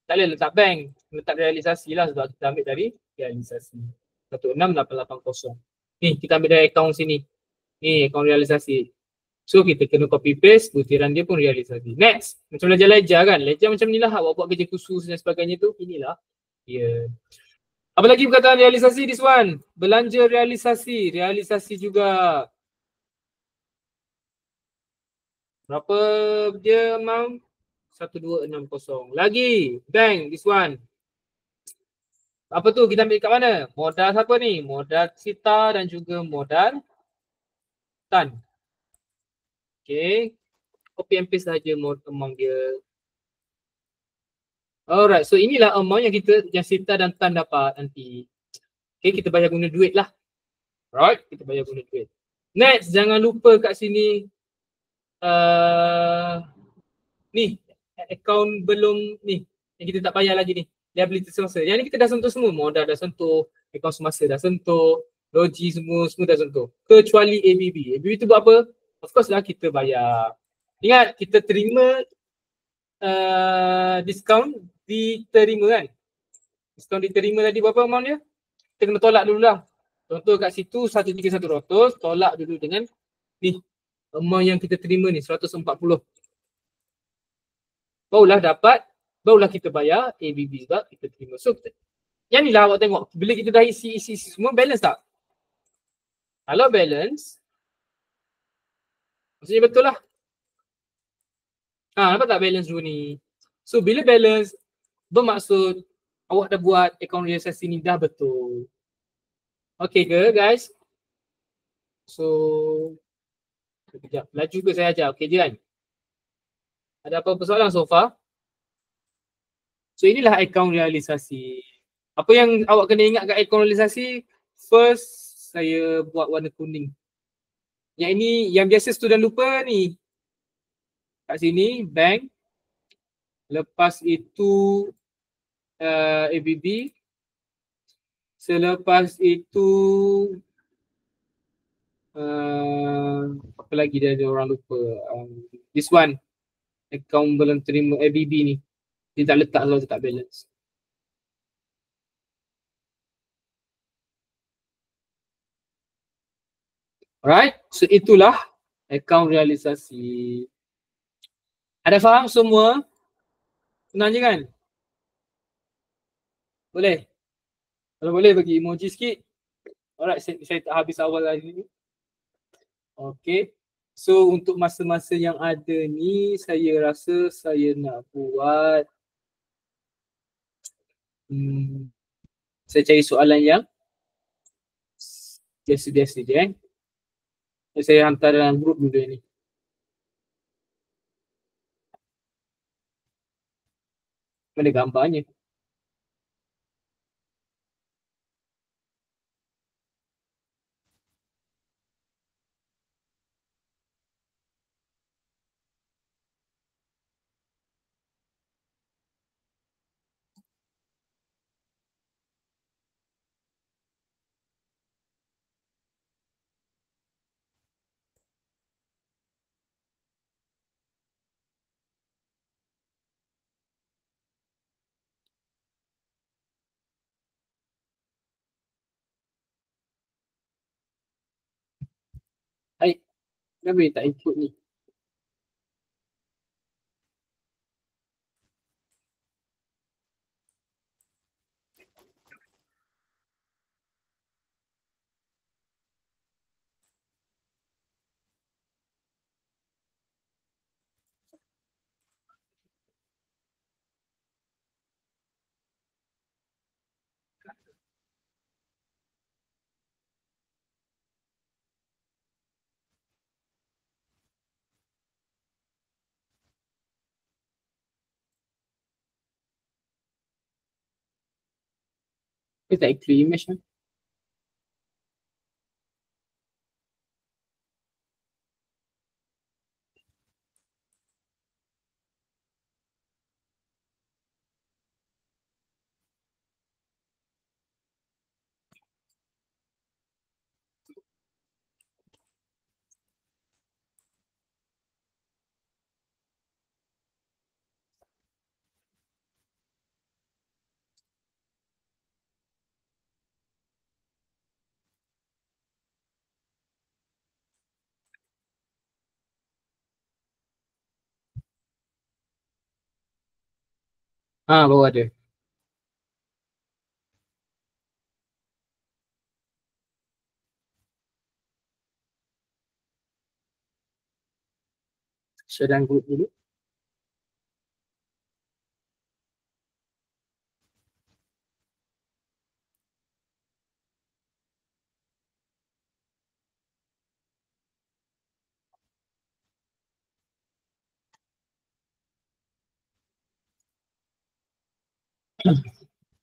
Tak boleh letak bank. Letak realisasi lah sebab kita ambil dari realisasi. 16880. Ni kita ambil dari akaun sini. Ni akaun realisasi. So kita kena copy paste, butiran dia pun realisasi. Next, macam belajar ledger kan. Ledger macam ni lah, awak buat kerja khusus dan sebagainya tu. Inilah. Ya. Yeah. Apa lagi perkataan realisasi this one? Belanja realisasi. Realisasi juga. Berapa dia amount? 1260. Lagi. Bank this one. Apa tu kita ambil kat mana? Modal siapa ni? Modal Sita dan juga modal Tan. Okay. Copy and paste sahaja amount dia. Alright, so inilah amount yang Sita dan Tan dapat nanti. Okay, kita bayar guna duit lah. Alright, kita bayar guna duit. Next, jangan lupa kat sini ni akaun belum ni yang kita tak bayar lagi ni. Liability semasa. Yang ni kita dah sentuh semua. Modal dah sentuh, akaun semasa dah sentuh, logi semua dah sentuh. Kecuali ABB. ABB tu buat apa? Of course lah kita bayar. Ingat kita terima diskaun diterima kan? Diskaun diterima tadi berapa amount dia? Kita kena tolak dulu lah. Contoh kat situ 13100, tolak dulu dengan ni amount yang kita terima ni 140. Barulah kita bayar ABB sebab kita terima. So yang ni lah awak tengok, bila kita dah isi semua, balance tak? Kalau balance, maksudnya betul lah. Nampak tak balance dulu ni? So bila balance, bermaksud awak dah buat akaun realisasi ni dah betul. Okay ke guys? So, sekejap. Laju ke saya ajar? Okay je kan? Ada apa-apa soalan so far? So inilah akaun realisasi. Apa yang awak kena ingat kat akaun realisasi? First, saya buat warna kuning. Yang ini, yang biasa student lupa ni. Kat sini, bank. Lepas itu, ABB. Selepas itu, apa lagi dia orang lupa. This one. Akaun belum terima ABB ni. Dia tak letak kalau dia tak balance. Alright, so itulah akaun realisasi. Ada faham semua? Senang je kan? Boleh? Kalau boleh bagi emoji sikit. Alright, saya tak habis awal lagi ni. Okay. So untuk masa-masa yang ada ni, saya rasa saya nak buat saya cari soalan yang biasa-biasa je kan. Saya hantar dalam grup dulu ni. Mana gambarnya? Hai, kenapa tak input ni? Dia tak include image kan? Baru ada. Share dalam group dulu.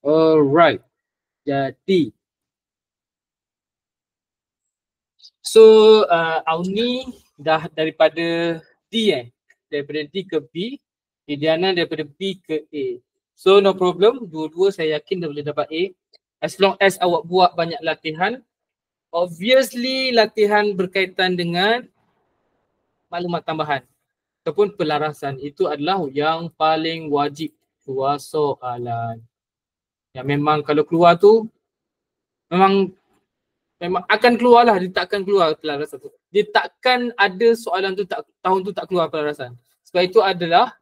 Alright. Jadi, so Auni dah daripada D daripada D ke B, Diana daripada B ke A. So no problem, dua-dua saya yakin dah boleh dapat A. As long as awak buat banyak latihan, obviously latihan berkaitan dengan maklumat tambahan ataupun pelarasan, itu adalah yang paling wajib keluar soalan. Yang memang kalau keluar tu memang akan keluar lah, dia tak akan keluar pelarasan tu. Dia takkan ada soalan tu tahun tu tak keluar pelarasan. Sebab itu adalah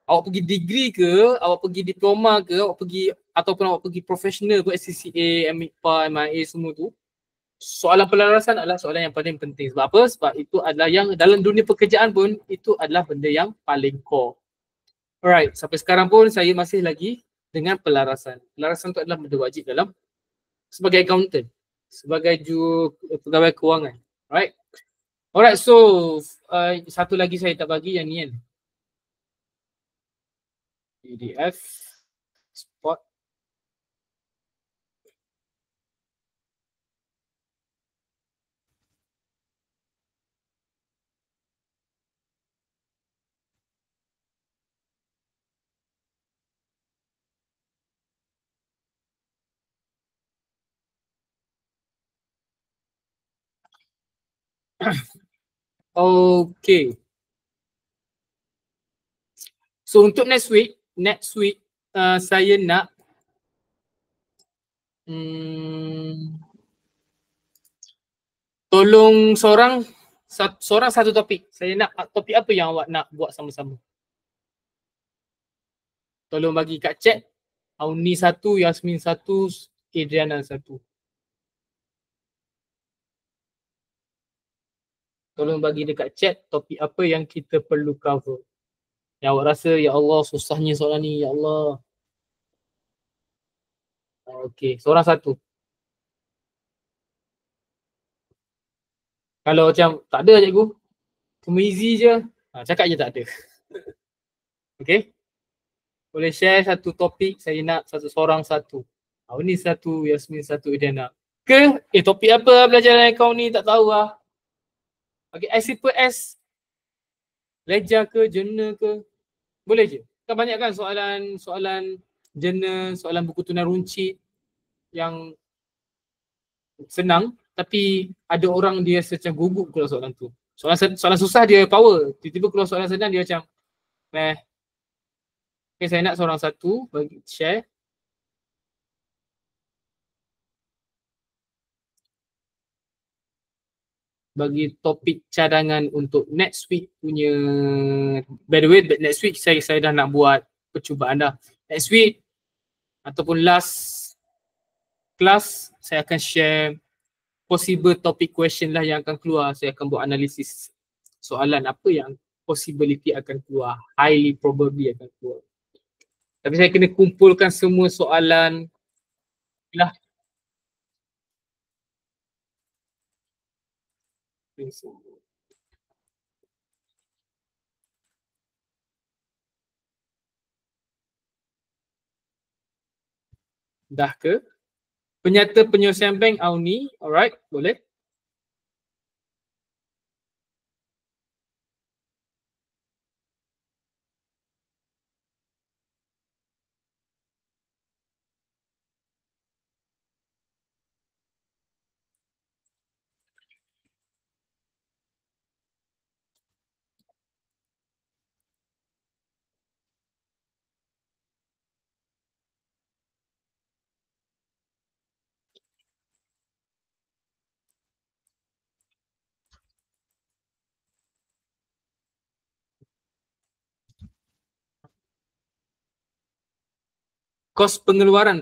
awak pergi degree ke, awak pergi diploma ke, awak pergi ataupun awak pergi professional ke, SCCA, MIPA, MIA semua tu, soalan pelarasan adalah soalan yang paling penting. Sebab apa? Sebab itu adalah yang dalam dunia pekerjaan pun itu adalah benda yang paling core. Alright, sampai sekarang pun saya masih lagi dengan pelarasan. Pelarasan tu adalah benda wajib dalam sebagai accountant, sebagai pegawai kewangan. Alright. Alright, so satu lagi saya tak bagi yang ni kan. PDF spot. Okay. So untuk next week saya nak tolong seorang satu topik. Saya nak topik apa yang awak nak buat sama-sama. Tolong bagi kat chat. Auni satu, Yasmin satu, Adriana satu. Tolong bagi dekat chat topik apa yang kita perlu cover. Yang awak rasa, ya Allah susahnya soalan ni, ya Allah. Okay, seorang satu. Kalau macam tak ada cikgu, cuma easy je, cakap je tak ada. Okay. Boleh share satu topik, saya nak seorang satu. Auni satu, Yasmin satu, Adriana. Ke? Topik apa belajar dengan kau ni, tak tahu lah. Okay, as simple as ledger ke, journal ke, boleh je. Kan banyak kan soalan journal, soalan buku tunan runcit yang senang, tapi ada orang dia macam gugup keluar soalan tu. Soalan susah dia power, tiba-tiba keluar soalan senang dia macam Okay, saya nak seorang satu bagi share. Bagi topik cadangan untuk next week punya. By the way, next week saya dah nak buat percubaan dah. Next week ataupun last class saya akan share possible topic question lah yang akan keluar. Saya akan buat analisis soalan apa yang possibility akan keluar, highly probably akan keluar. Tapi saya kena kumpulkan semua soalan lah. Dah ke? Penyata penyelesaian bank Auni, alright, boleh. Kos pengeluaran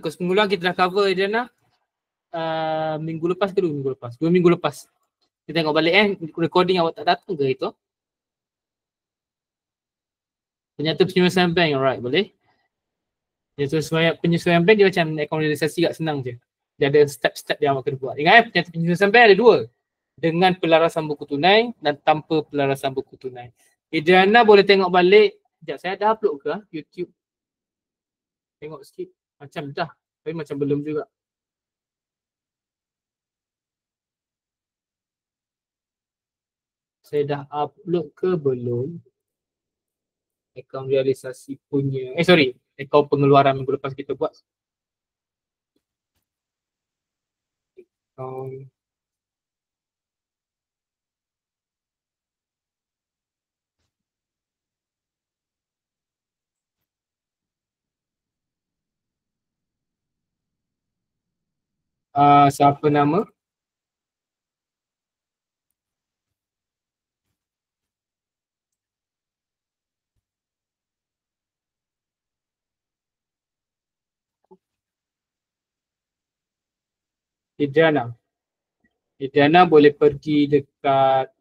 kita dah cover Diana. Minggu lepas ke 2 minggu lepas? 2 minggu lepas. Kita tengok balik recording awak tak datang ke itu? Penyata penyelesaian bank, alright, boleh. Penyesuaian bank dia macam akaun realisasi kat senang je. Dia ada step-step yang awak kena buat. Ingat penyata penyelesaian bank ada 2. Dengan pelarasan buku tunai dan tanpa pelarasan buku tunai. Diana boleh tengok balik. Sekejap, saya dah upload ke YouTube? Tengok sikit. Macam dah, tapi macam belum juga. Saya dah upload ke belum? Akaun realisasi punya, akaun pengeluaran minggu lepas kita buat. Akaun siapa nama? Diana boleh pergi dekat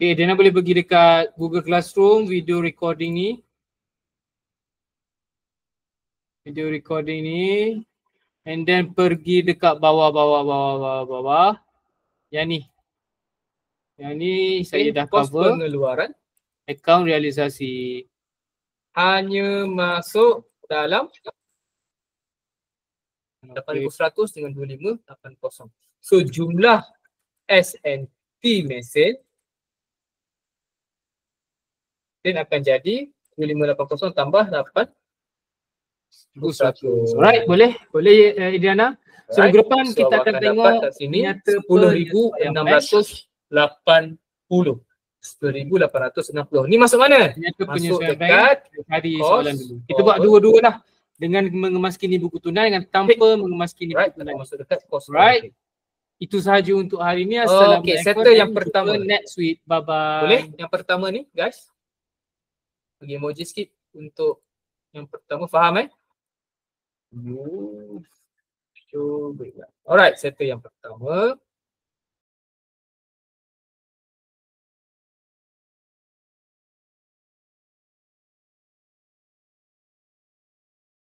Diana boleh pergi dekat Google Classroom, video recording ni. And then pergi dekat bawah. Yang ni saya dah cover. Pengeluaran. Akaun realisasi. Hanya masuk dalam 8,100 dengan 2580. So jumlah S&P mesin dan akan jadi 2580 tambah 8,100. Alright, boleh Diana. So minggu depan kita akan tengok penyata 10,680. 10,860. Ni masuk mana? Masuk dekat hari soalan dulu. Kita buat dua-dua lah. Dengan mengemaskini buku tunai dengan tanpa mengemaskini buku tunai. Masuk dekat cost. Right. Itu sahaja untuk hari ni. Assalamualaikum. Okay, settle yang pertama. Next week. Bye-bye. Boleh? Yang pertama ni guys. Bagi emoji sikit untuk yang pertama. Faham Alright, settle yang pertama.